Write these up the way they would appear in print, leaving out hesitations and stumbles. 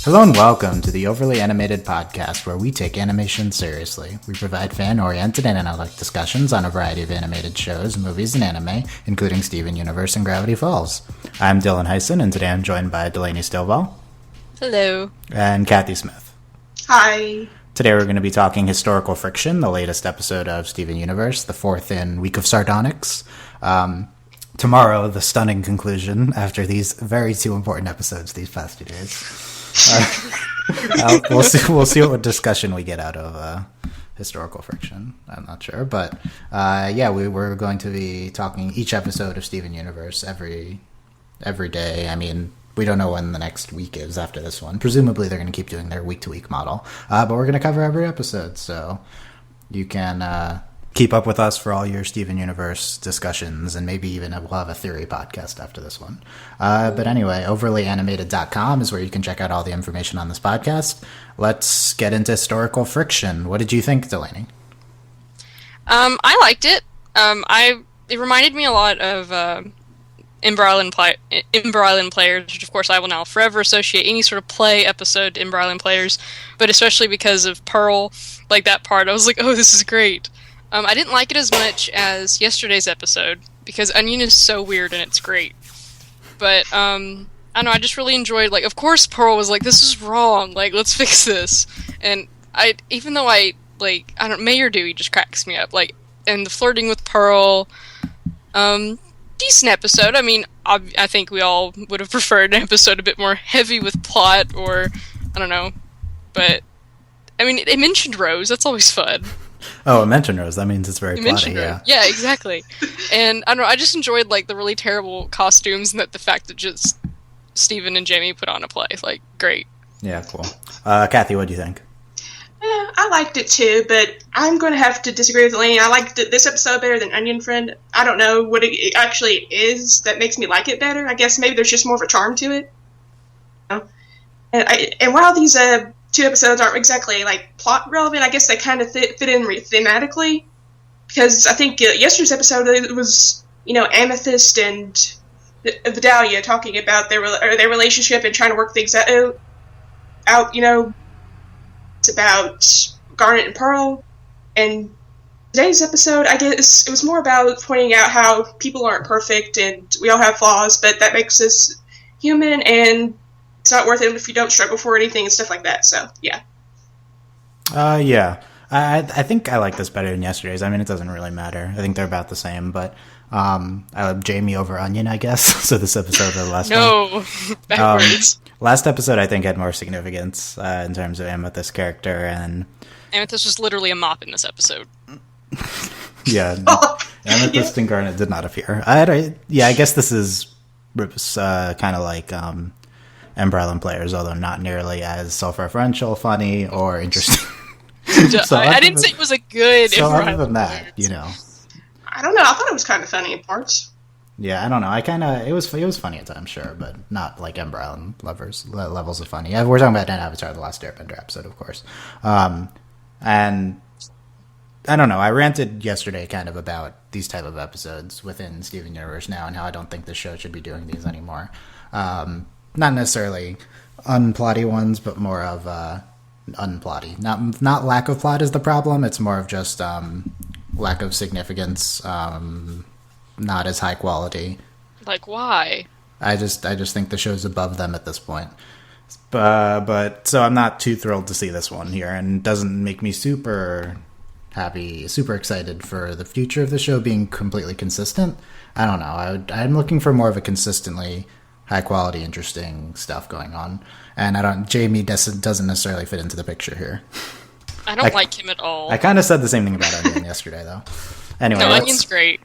Hello and welcome to the Overly Animated Podcast, where we take animation seriously. We provide fan-oriented and analytic discussions on a variety of animated shows, movies, and anime, including Steven Universe and Gravity Falls. I'm Dylan Hysen, and today I'm joined by Delaney Stovall. Hello. And Cathy Smith. Hi. Today we're going to be talking Historical Friction, the latest episode of Steven Universe, the fourth in Week of Sardonyx. Tomorrow, the stunning conclusion after these very two important episodes these past 2 days. We'll see what discussion we get out of Historical Friction. I'm not sure, but we're going to be talking each episode of Steven Universe every day. I mean, we don't know when the next week is after this one. Presumably, they're going to keep doing their week-to-week model, but we're going to cover every episode, so you can keep up with us for all your Steven Universe discussions, and maybe even we'll have a theory podcast after this one. But anyway, overlyanimated.com is where you can check out all the information on this podcast. Let's get into Historical Friction. What did you think, Delaney? I liked it. It reminded me a lot of Ember Island Players, which of course I will now forever associate any sort of play episode to Ember Island Players, but especially because of Pearl, like that part, I was like, oh, this is great. I didn't like it as much as yesterday's episode, because Onion is so weird and it's great. But, I don't know, I just really enjoyed, like, of course Pearl was like, this is wrong, like, let's fix this. And even though Mayor Dewey just cracks me up, like, and the flirting with Pearl, decent episode. I mean, I think we all would have preferred an episode a bit more heavy with plot, or, I don't know, but, I mean, it mentioned Rose, that's always fun. Oh, it mentioned Rose. That means it's very plotty, yeah. Yeah, exactly. And, I don't know, I just enjoyed, like, the really terrible costumes and the fact that just Steven and Jamie put on a play. Like, great. Yeah, cool. Cathy, what do you think? I liked it too, but I'm going to have to disagree with Delaney. I liked this episode better than Onion Friend. I don't know what it actually is that makes me like it better. I guess maybe there's just more of a charm to it. And while these two episodes aren't exactly like plot relevant, I guess they kind of fit in thematically, because I think yesterday's episode it was Amethyst and Vidalia talking about their relationship and trying to work things out. It's about Garnet and Pearl, and today's episode, I guess it was more about pointing out how people aren't perfect and we all have flaws, but that makes us human, and it's not worth it if you don't struggle for anything and stuff like that. So, yeah. Yeah. I think I like this better than yesterday's. I mean, it doesn't really matter. I think they're about the same, but I love Jamie over Onion, I guess. So this episode or the last one. No, backwards. Last episode, I think, had more significance in terms of Amethyst's character. And Amethyst was literally a mop in this episode. Yeah. Amethyst and Garnet did not appear. I guess this is kind of like Ember Island Players, although not nearly as self-referential, funny, or interesting. So I didn't say it was a good So Ember other Island than that, Players. I don't know. I thought it was kind of funny in parts. Yeah, I don't know. It was funny at times, sure, but not like Ember Island levels of funny. We're talking about Avatar: The Last Airbender episode, of course. And I don't know. I ranted yesterday kind of about these type of episodes within Steven Universe now, and how I don't think the show should be doing these anymore. Not necessarily unplotty ones, but more of unplotty. Not lack of plot is the problem. It's more of just lack of significance. Not as high quality. Like, why? I just think the show's above them at this point. But so I'm not too thrilled to see this one here, and it doesn't make me super happy, super excited for the future of the show being completely consistent. I don't know. I'm looking for more of a consistently high quality, interesting stuff going on, and Jamie doesn't necessarily fit into the picture here. I don't like him at all. I kind of said the same thing about Onion yesterday, though. Anyway, no, Onion's great.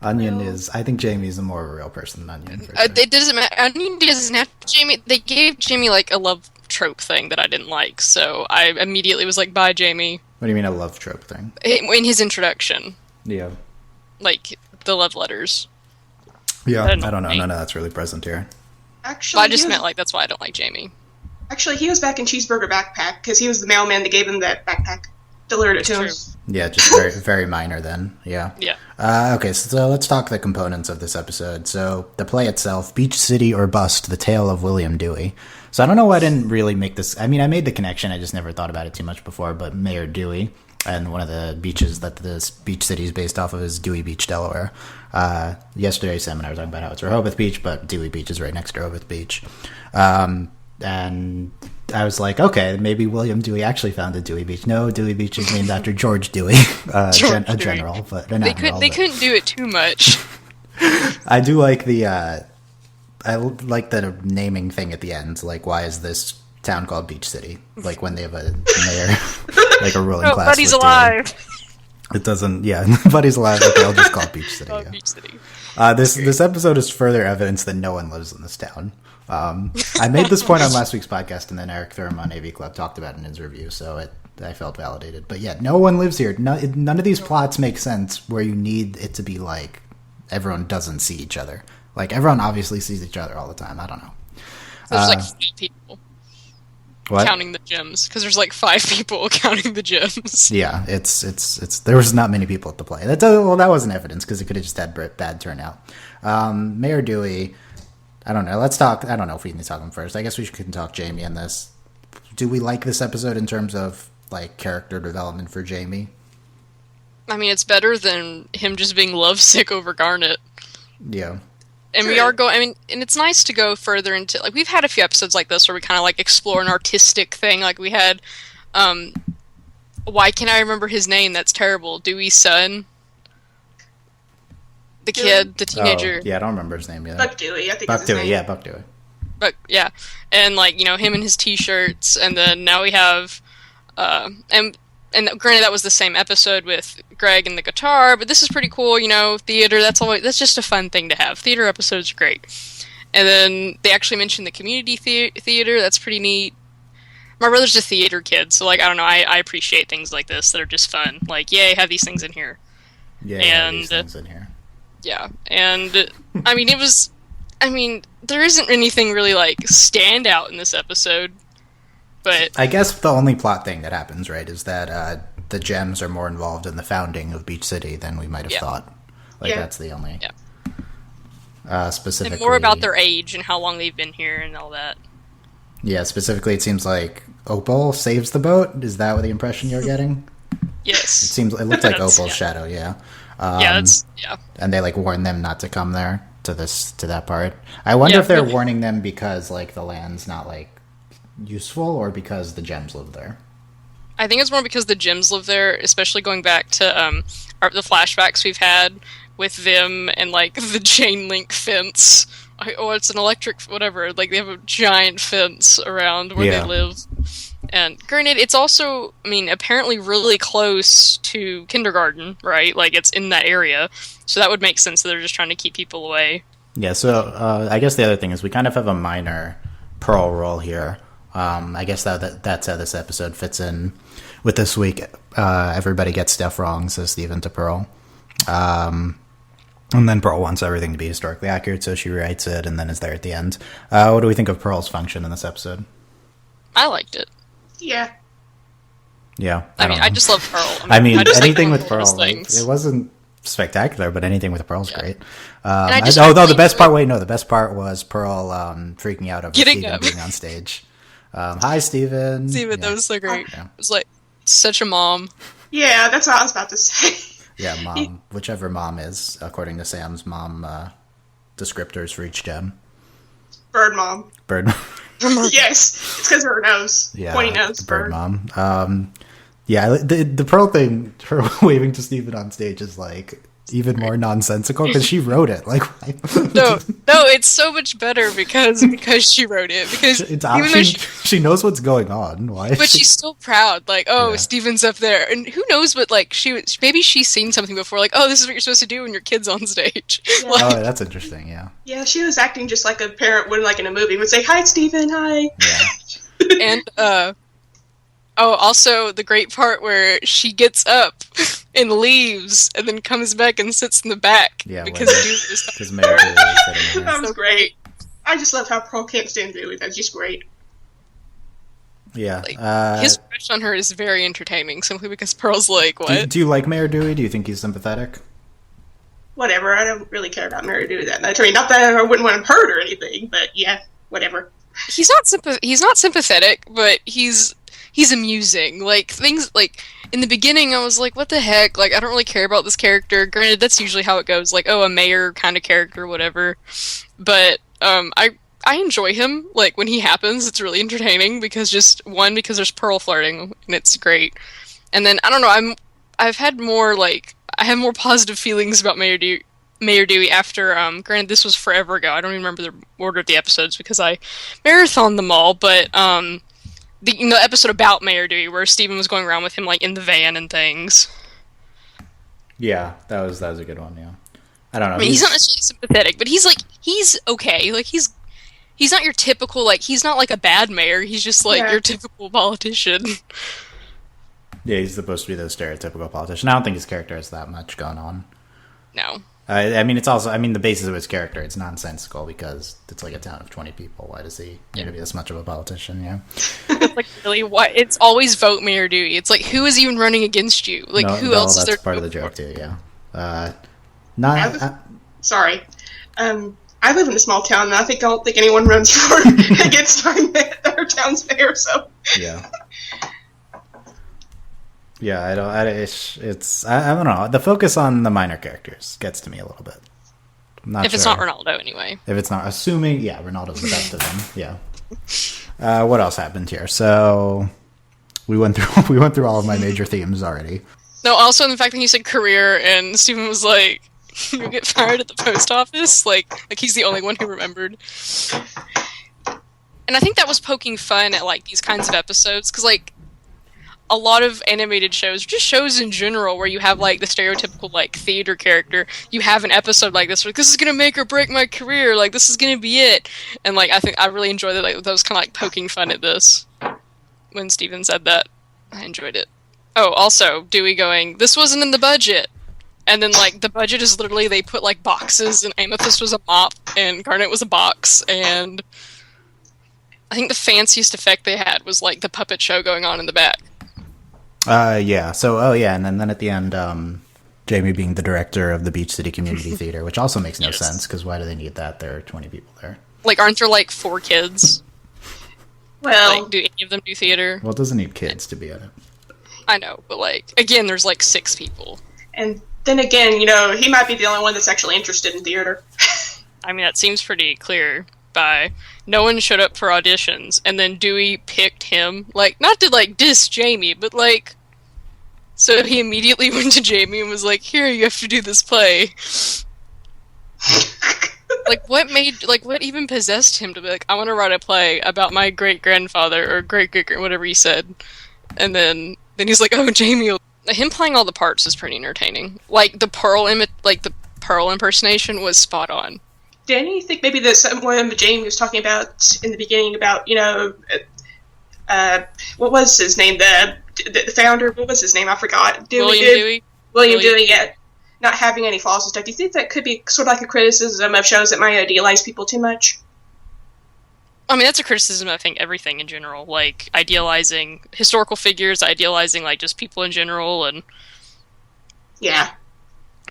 Onion is. I think Jamie's a more real person than Onion. For sure. It doesn't matter. Onion doesn't have Jamie. They gave Jamie like a love trope thing that I didn't like, so I immediately was like, "Bye, Jamie." What do you mean a love trope thing? In his introduction, yeah, like the love letters. Yeah, I don't know. None of that's really present here. Actually, but I just meant like that's why I don't like Jamie. Actually, he was back in Cheeseburger Backpack because he was the mailman that gave him that backpack. delivered it It's to true. him. Yeah, just very, very minor then. Yeah. Yeah. Okay, so let's talk the components of this episode. So the play itself, Beach City or Bust, the tale of William Dewey. So I don't know why I didn't really make this. I mean, I made the connection. I just never thought about it too much before. But Mayor Dewey, and one of the beaches that this Beach City is based off of is Dewey Beach, Delaware. Yesterday, Sam and I were talking about how it's Rehoboth Beach, but Dewey Beach is right next to Rehoboth Beach. And I was like, okay, maybe William Dewey actually founded Dewey Beach. No, Dewey Beach is named after George Dewey, a general, but an admiral. They couldn't do it too much. I do like the naming thing at the end. Like, why is this town called Beach City? Like when they have a mayor, like a ruling class. Buddy's alive. It doesn't. Yeah, Buddy's alive. But they'll just call it Beach City. Yeah. Beach City. This episode is further evidence that no one lives in this town. I made this point on last week's podcast, and then Eric Thurm on AV Club talked about it in his review, so I felt validated. But yeah, no one lives here. None of these plots make sense where you need it to be like everyone doesn't see each other. Like, everyone obviously sees each other all the time. I don't know. So there's like 5 people What? counting the gyms, because there's like 5 people counting the gyms. Yeah, it's there was not many people at the play. That wasn't evidence, because it could have just had bad turnout. Mayor Dewey, I don't know. Let's talk. I don't know if we can talk him first. I guess we can talk Jamie in this. Do we like this episode in terms of like character development for Jamie? I mean, it's better than him just being lovesick over Garnet. Yeah. And we are going, I mean, and it's nice to go further into, like, we've had a few episodes like this where we kind of, like, explore an artistic thing. Like, we had, why can't I remember his name? That's terrible. Dewey's son. The kid, the teenager. Oh, yeah, I don't remember his name either. Buck Dewey, I think Buck is his Dewey, name. yeah, Buck Dewey. But, yeah. And, like, you know, him and his t-shirts. And then now we have, and granted that was the same episode with Greg and the guitar, but this is pretty cool, you know, theater, that's just a fun thing to have. Theater episodes are great. And then they actually mentioned the community theater, that's pretty neat. My brother's a theater kid, so, like, I don't know, I appreciate things like this that are just fun. Like, yay, have these things in here. Yeah, And these things in here. Yeah, and, I mean, there isn't anything really, like, stand out in this episode, but... I guess the only plot thing that happens, right, is that the gems are more involved in the founding of Beach City than we might have thought. Like, Yeah. that's the only... Yeah. Specifically... And more about their age and how long they've been here and all that. Yeah, specifically it seems like Opal saves the boat. Is that what the impression you're getting? Yes. It looked like That's- Opal's yeah. shadow, yeah. Yeah. And they, like, warn them not to come there to that part. I wonder if they're warning them because, like, the land's not, like, useful, or because the gems live there. I think it's more because the gems live there, especially going back to the flashbacks we've had with them and, like, the chain link fence. It's an electric whatever. Like, they have a giant fence around where they live. And granted, it's also, I mean, apparently really close to kindergarten, right? Like, it's in that area. So that would make sense that they're just trying to keep people away. Yeah, so I guess the other thing is we kind of have a minor Pearl role here. I guess that's how this episode fits in with this week. Everybody gets stuff wrong, says Stephen to Pearl. And then Pearl wants everything to be historically accurate, so she writes it and then is there at the end. What do we think of Pearl's function in this episode? I liked it. Yeah. Yeah. I just love Pearl. I mean, I just anything like with all those Pearl, like, things. it wasn't spectacular, but anything with Pearl's great. The best part was Pearl freaking out over Getting Steven up. being on stage. Hi, Steven. Steven, Yeah. that was so great. Yeah. It was like such a mom. Yeah, that's what I was about to say. Yeah, mom. Whichever mom is, according to Sam's mom descriptors for each gem. Bird mom. Bird. Yes, it's because of her nose. Yeah, Pointy nose. bird mom. Yeah, the Pearl thing, her waving to Steven on stage is like even more nonsensical because she wrote it. Like, why? No, it's so much better because she wrote it. Because it's even though she knows what's going on. Why? but she's still proud. Like, oh, Yeah. Steven's up there, and who knows? But like, maybe she's seen something before. Like, oh, this is what you're supposed to do when your kid's on stage. Yeah. Like, Oh, that's interesting. Yeah. Yeah, she was acting just like a parent would, like in a movie, would say, "Hi, Stephen. Hi." Yeah. and also the great part where she gets up and leaves, and then comes back and sits in the back Yeah, because when- Dude is Because Mary Dewey is sitting there. That was great. I just love how Pearl can't stand Dewey. That's just great. Yeah. His crush on her is very entertaining, simply because Pearl's like, what? Do you like Mayor Dewey? Do you think he's sympathetic? Whatever, I don't really care about Mary Dewey that much. I mean, not that I wouldn't want him hurt or anything, but yeah, whatever. He's not sympathetic, but he's amusing. Like, things, like, in the beginning I was like, what the heck? Like, I don't really care about this character. Granted, that's usually how it goes. Like, oh, a mayor kind of character, whatever. But, I enjoy him. Like, when he happens, it's really entertaining because because there's Pearl flirting, and it's great. And then, I don't know, I have more positive feelings about Mayor Dewey after, granted, this was forever ago. I don't even remember the order of the episodes because I marathoned them all, but, the episode about Mayor Dewey where Steven was going around with him, like, in the van and things. Yeah, that was a good one, yeah. I don't know. I mean, he's not necessarily sympathetic, but he's okay. Like, he's not your typical, like, he's not like a bad mayor. He's just, like, your typical politician. Yeah, he's supposed to be the stereotypical politician. I don't think his character has that much going on. No. I mean, it's also, the basis of his character, it's nonsensical because it's like a town of 20 people. Why does he need to be this much of a politician, yeah? It's like, really, what? It's always vote Mayor Dewey. It's like, who is even running against you? Like, who else is there? That's part of the joke, too, yeah. Sorry. I live in a small town, and I don't think anyone runs for against our town's mayor, so... Yeah. Yeah, I don't know. The focus on the minor characters gets to me a little bit. If it's not Ronaldo, anyway. If it's not, assuming, yeah, Ronaldo's the best of them. Yeah. What else happened here? So we went through all of my major themes already. No, also in the fact that he said career, and Steven was like, "You'll get fired at the post office." Like he's the only one who remembered. And I think that was poking fun at like these kinds of episodes because like. A lot of animated shows, just shows in general, where you have like the stereotypical like theater character, you have an episode like this where this is gonna make or break my career, like this is gonna be it. And like I think I really enjoyed it. Like that was kind of like poking fun at this when Steven said that. I enjoyed it. Oh, also Dewey going, "This wasn't in the budget," and then like the budget is literally they put like boxes, and Amethyst was a mop, and Garnet was a box, and I think the fanciest effect they had was like the puppet show going on in the back. Yeah. So, and then at the end, Jamie being the director of the Beach City Community Theater, which also makes no sense, because why do they need that? There are 20 people there. Like, aren't there, like, 4 kids? Well... Like, do any of them do theater? Well, it doesn't need kids to be in it. I know, but, like, again, there's, like, 6 people. And then again, he might be the only one that's actually interested in theater. I mean, that seems pretty clear by... No one showed up for auditions, and then Dewey picked him. Like, not to, like, diss Jamie, but, like... So he immediately went to Jamie and was like, "Here, you have to do this play." Like, what even possessed him to be like, "I want to write a play about my great-grandfather," or great-great, whatever he said. And then he's like, "Oh, Jamie." Him playing all the parts is pretty entertaining. Like, the Pearl impersonation was spot on. Didn't you think maybe that someone Jamie was talking about in the beginning about, what was his name? The founder, what was his name? I forgot. William Dewey, yeah. Not having any flaws and stuff. Do you think that could be sort of like a criticism of shows that might idealize people too much? I mean, that's a criticism of, I think, everything in general. Like, idealizing historical figures, idealizing, like, just people in general, and... Yeah.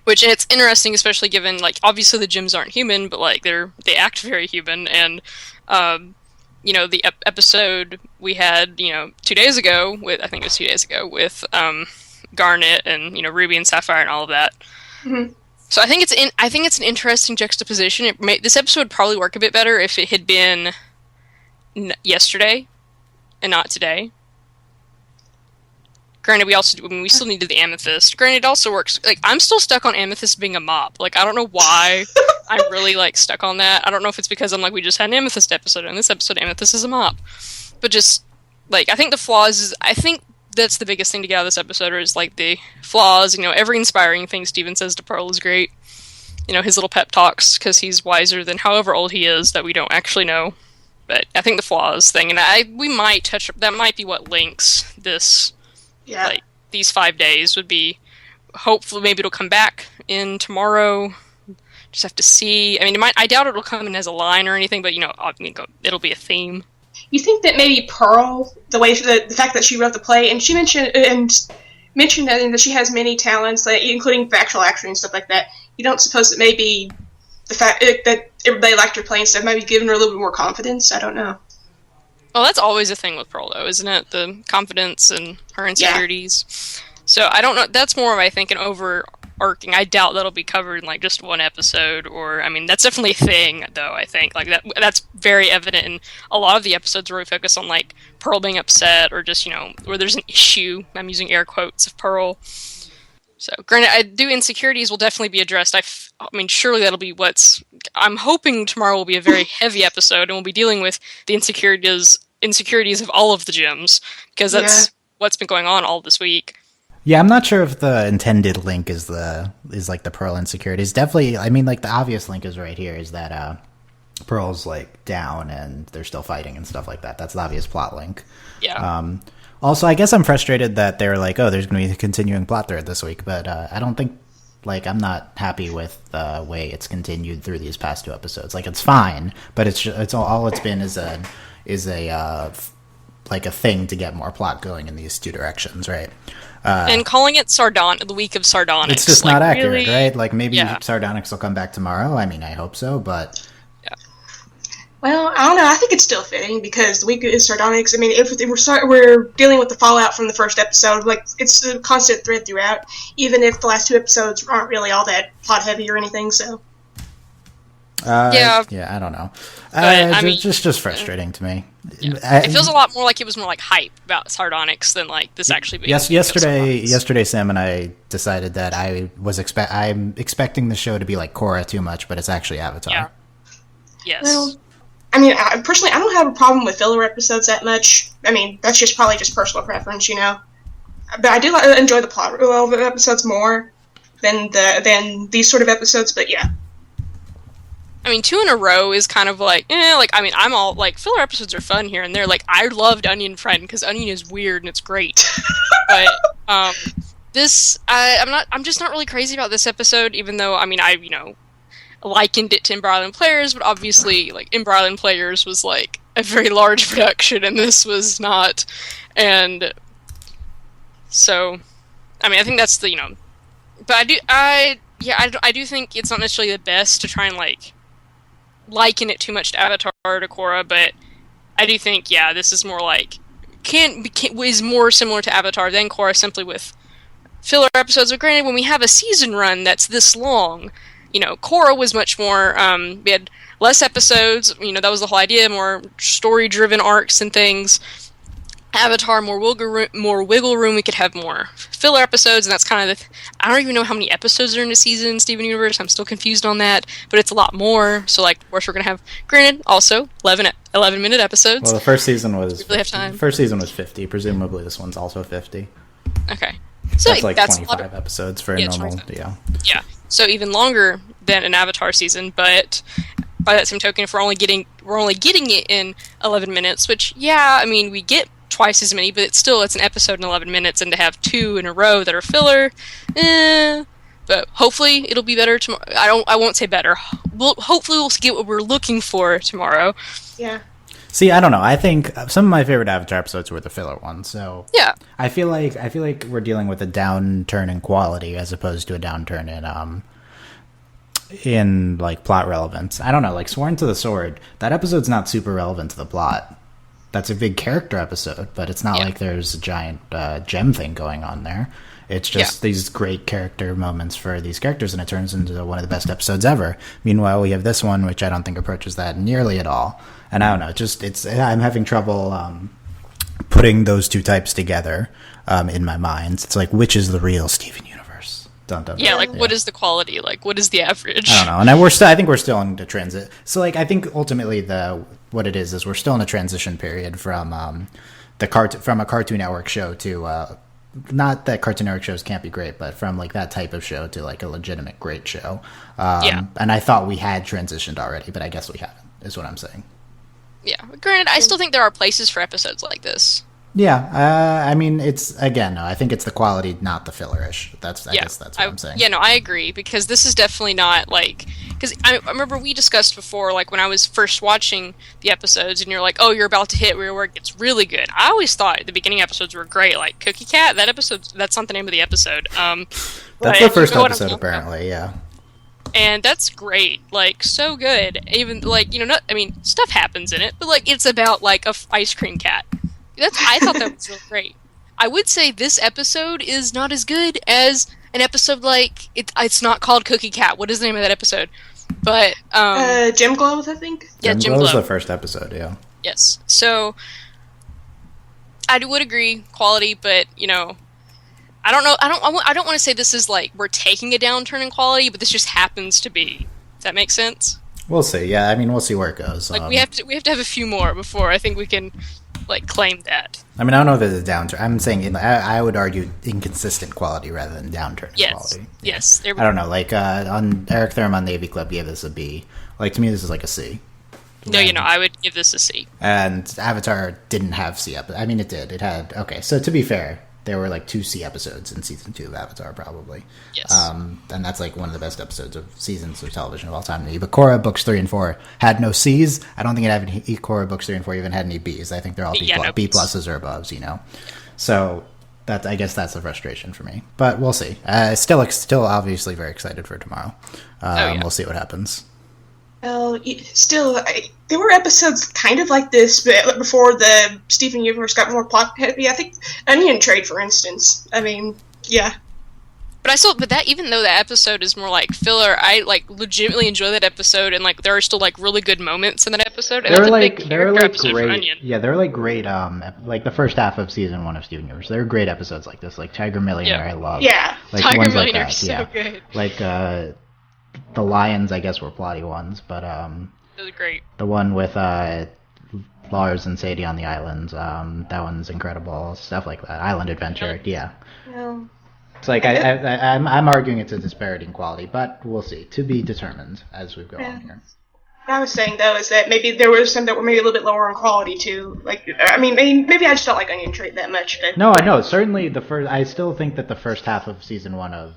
Which, it's interesting, especially given, like, obviously the Gems aren't human, but, like, they act very human, and, the episode we had, 2 days ago, with Garnet and, Ruby and Sapphire and all of that. Mm-hmm. So I think it's an interesting juxtaposition. This episode would probably work a bit better if it had been yesterday and not today. Granted, we still needed the Amethyst. Granted, it also works. Like, I'm still stuck on Amethyst being a mop. Like, I don't know why I'm really, like, stuck on that. I don't know if it's because I'm like, we just had an Amethyst episode, and this episode, Amethyst is a mop. But just, like, I think the flaws I think that's the biggest thing to get out of this episode is, like, the flaws. Every inspiring thing Steven says to Pearl is great. His little pep talks, because he's wiser than however old he is, that we don't actually know. But I think the flaws thing, and we might touch, that might be what links this... Yeah. Like, these 5 days would be, hopefully, maybe it'll come back in tomorrow. Just have to see. I mean, I doubt it'll come in as a line or anything, but, it'll be a theme. you think that maybe Pearl, the fact that she wrote the play, and she mentioned that she has many talents, including factual acting and stuff like that. You don't suppose that maybe the fact that everybody liked her play and stuff maybe giving her a little bit more confidence? I don't know. Well, that's always a thing with Pearl, though, isn't it? The confidence and her insecurities. Yeah. So I don't know. That's more of, I think, an overarching. I doubt that'll be covered in like just one episode, or I mean, that's definitely a thing, though. I think like that's very evident in a lot of the episodes where we focus on like Pearl being upset, or just where there's an issue. I'm using air quotes of Pearl. So, granted, I do insecurities will definitely be addressed. I mean, surely that'll be I'm hoping tomorrow will be a very heavy episode, and we'll be dealing with the insecurities of all of the gyms, because that's what's been going on all this week. Yeah, I'm not sure if the intended link is like the Pearl insecurities. Definitely, I mean, like the obvious link is right here, is that Pearl's like down and they're still fighting and stuff like that. That's the obvious plot link. Yeah. Also, I guess I'm frustrated that they're like, oh, there's going to be a continuing plot thread this week, but I don't think, like, I'm not happy with the way it's continued through these past 2 episodes. Like, it's fine, but it's all it's been is a thing to get more plot going in these 2 directions, right? And calling it the week of sardonics. It's just not accurate, really, right? Like, maybe sardonics will come back tomorrow. I mean, I hope so, but... Well, I don't know. I think it's still fitting because the week is sardonics. I mean, if we're dealing with the fallout from the first episode, like it's a constant thread throughout, even if the last 2 episodes aren't really all that plot heavy or anything. So, yeah, I don't know. I mean, just frustrating to me. Yeah. It feels a lot more like it was more like hype about sardonics than like this actually being. Yesterday, Sam and I decided that I'm expecting the show to be like Korra too much, but it's actually Avatar. Yeah. Yes. Well, I mean, personally, I don't have a problem with filler episodes that much. I mean, that's probably just personal preference, But I do enjoy the plot relevant episodes more than these sort of episodes. But yeah. I mean, 2 in a row is kind of like, I mean, I'm all, like, filler episodes are fun here and there. Like, I loved Onion Friend, because Onion is weird and it's great. But, I'm just not really crazy about this episode, even though, I mean, I likened it to Ember Island Players, but obviously, like, Ember Island Players was, like, a very large production, and this was not. And so, I mean, I think that's the, but I do think it's not necessarily the best to try and, like, liken it too much to Avatar or to Korra, but I do think, this is more like, is more similar to Avatar than Korra, simply with filler episodes. But granted, when we have a season run that's this long, Korra was much more, we had less episodes, that was the whole idea, more story-driven arcs and things. Avatar, more wiggle room, we could have more filler episodes, and that's kind of I don't even know how many episodes are in a season, Steven Universe, I'm still confused on that, but it's a lot more, so, like, of course we're going to have, granted, also, 11-minute episodes. Well, the first season was... We really have time. The first season was 50, presumably this one's also 50. Okay. So that's like 25 episodes for a normal, Yeah. So even longer than an Avatar season, but by that same token, if we're only getting it in 11 minutes, which I mean we get twice as many, but it's an episode in 11 minutes, and to have 2 in a row that are filler, but hopefully it'll be better tomorrow. I won't say better. Hopefully we'll get what we're looking for tomorrow. Yeah. See, I don't know. I think some of my favorite Avatar episodes were the filler ones. So yeah, I feel like we're dealing with a downturn in quality as opposed to a downturn in like plot relevance. I don't know. Like Sworn to the Sword, that episode's not super relevant to the plot. That's a big character episode, but it's not like there's a giant gem thing going on there. It's just these great character moments for these characters, and it turns into one of the best episodes ever. Meanwhile, we have this one, which I don't think approaches that nearly at all. And I don't know, I'm having trouble putting those 2 types together in my mind. It's like, which is the real Steven Universe? Dun, dun, dun. What is the quality? Like, what is the average? I don't know. And I think we're still in the transit. So, like, I think ultimately what it is we're still in a transition period from a Cartoon Network show to not that Cartoon Network shows can't be great, but from like that type of show to like a legitimate great show. And I thought we had transitioned already, but I guess we haven't. Is what I'm saying. Yeah, granted, I still think there are places for episodes like this. Yeah, I mean, it's again. No, I think it's the quality, not the fillerish. I Yeah, guess that's what I'm saying. yeah, no, I agree because this is definitely not like because I remember we discussed before, like when I was first watching the episodes, and you're like, "Oh, you're about to hit where it gets really good." I always thought the beginning episodes were great, like Cookie Cat. That episode, that's not the name of the episode. That's the first episode, apparently. Yeah, and that's great, like so good. Even like not, I mean, stuff happens in it, but like it's about like a ice cream cat. I thought that was so great. I would say this episode is not as good as an episode like it's not called Cookie Cat. What is the name of that episode? But Gem Glows, I think. Yeah, Gem Glow is the first episode. Yeah. Yes. So I would agree quality, but I don't know. I don't want to say this is like we're taking a downturn in quality, but this just happens to be. Does that make sense? We'll see. Yeah, I mean, we'll see where it goes. Like we have to have a few more before I think we can like claim that. I mean, I don't know if it's a downturn. I'm saying I would argue inconsistent quality rather than downturn in quality. Yes. I don't know. Like on Eric Thurm on Navy Club gave this a B. Like to me, this is like a C. No, I would give this a C. And Avatar didn't have C episodes. I mean, it did. It had So to be fair, there were like 2 C episodes in season 2 of Avatar, probably. Yes. And that's like one of the best episodes of seasons of television of all time to me. But Korra books 3 and 4 had no C's. I don't think it had any Korra books 3 and 4 even had any B's. I think they're all B pluses or aboves. So I guess that's the frustration for me. But we'll see. Still obviously very excited for tomorrow. We'll see what happens. Well, still, there were episodes kind of like this, but before the Steven Universe got more plot heavy. I think Onion Trade, for instance. I mean, yeah. But that even though that episode is more like filler, I like legitimately enjoy that episode, and like there are still like really good moments in that episode. And they're that's a like big character episode great. For Onion. Yeah, they're like great. Like the first half of season 1 of Steven Universe, there are great episodes like this, like Tiger Millionaire. I love. Yeah, like Tiger ones Millionaire like is that. so good. Like the Lions, I guess, were plotty ones, but Really great. the one with Lars and Sadie on the islands, that one's incredible. Stuff like that. Island Adventure, yeah. Well, It's like I'm arguing it's a disparity in quality, but we'll see. To be determined as we go on here. what I was saying though is that maybe there were some that were maybe a little bit lower in quality too. Like, I mean, maybe I just don't like Onion Trade that much. But No, I know. Certainly I still think that the first half of season 1 of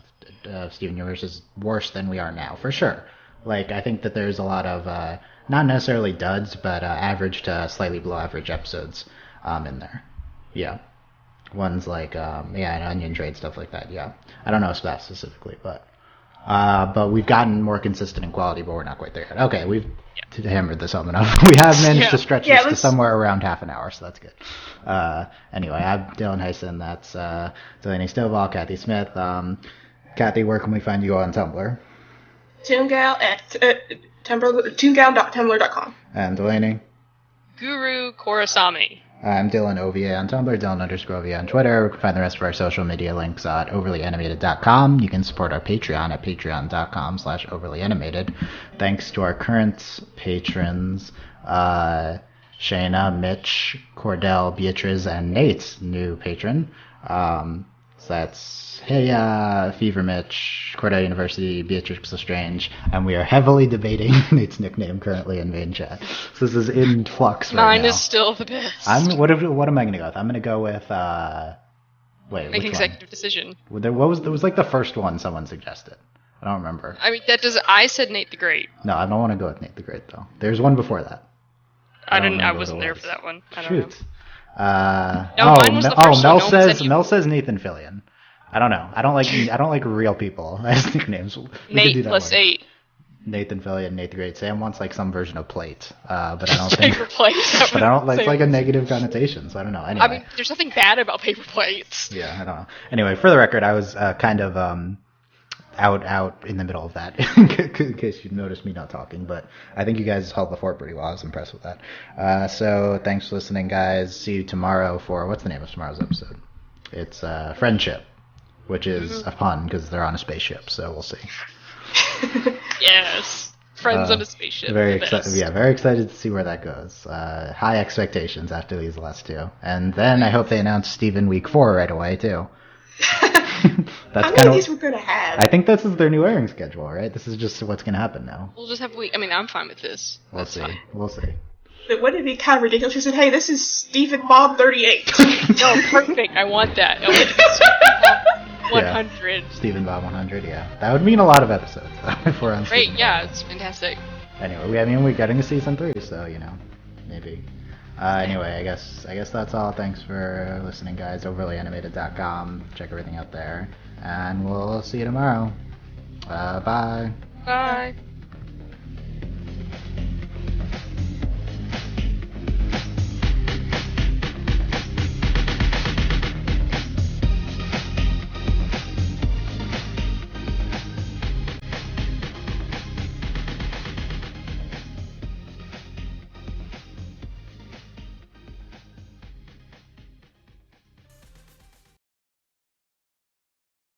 Steven Universe is worse than we are now, for sure. Like, I think that there's a lot of not necessarily duds, but average to slightly below average episodes in there. Yeah. Ones like, and Onion Trade, stuff like that, yeah. I don't know that specifically, but we've gotten more consistent in quality, but we're not quite there yet. Okay, we've hammered this home enough. We have managed to stretch this to somewhere around half an hour, so that's good. Anyway, I'm Dylan Hysen, that's Delaney Stovall, Cathy Smith. Cathy, where can we find you on Tumblr? Toongal at toongal.tumblr.com. And Delaney? Guru Korosami. I'm Dylan OVA on Tumblr, Dylan_OVA on Twitter. You can find the rest of our social media links at overlyanimated.com. You can support our Patreon at patreon.com/overlyanimated. Thanks to our current patrons, Shayna, Mitch, Cordell, Beatrice, and Nate, new patron. So that's Fever Mitch, Cordell University, Beatrice Lestrange, and we are heavily debating Nate's nickname currently in main chat. So this is in flux right now. Mine is still the best. What am I going to go with? I'm going to go with make an executive decision. There was like the first one someone suggested. I don't remember. I mean, I said Nate the Great. No, I don't want to go with Nate the Great though. There's one before that. I wasn't there for that one. I don't know. Mine was the first one. Mel says Nathan Fillion. I don't know. I don't like real people as nicknames. Nate plus 8. Nathan Fillion, Nate the Great. Sam wants like some version of plate, but I don't think. Paper plates. But I don't like. It's like a negative connotation, so I don't know. Anyway. I mean, there's nothing bad about paper plates. Yeah, I don't know. Anyway, for the record, I was kind of out in the middle of that, in case you noticed me not talking. But I think you guys held the fort pretty well. I was impressed with that. So thanks for listening, guys. See you tomorrow for what's the name of tomorrow's episode? It's Friendship, which is a pun because they're on a spaceship. So we'll see. Yes. Friends on a spaceship. Very excited. Yeah, very excited to see where that goes. High expectations after these last 2, and then I hope they announce Steven week 4 right away too. That's how many of these we're gonna have? I think this is their new airing schedule, right? This is just what's gonna happen now. We'll just have I'm fine with this. We'll see. But wouldn't it be kind of ridiculous? She said, "Hey, this is Stephen Bob 38." No, perfect. I want that. I want to 100. Yeah. Stephen Bob 100. Yeah, that would mean a lot of episodes. If we're on. Great. Yeah, it's fantastic. Anyway, we're getting to season 3, so maybe. Anyway, I guess that's all. Thanks for listening, guys. Overlyanimated.com. Check everything out there, and we'll see you tomorrow. Bye. Bye.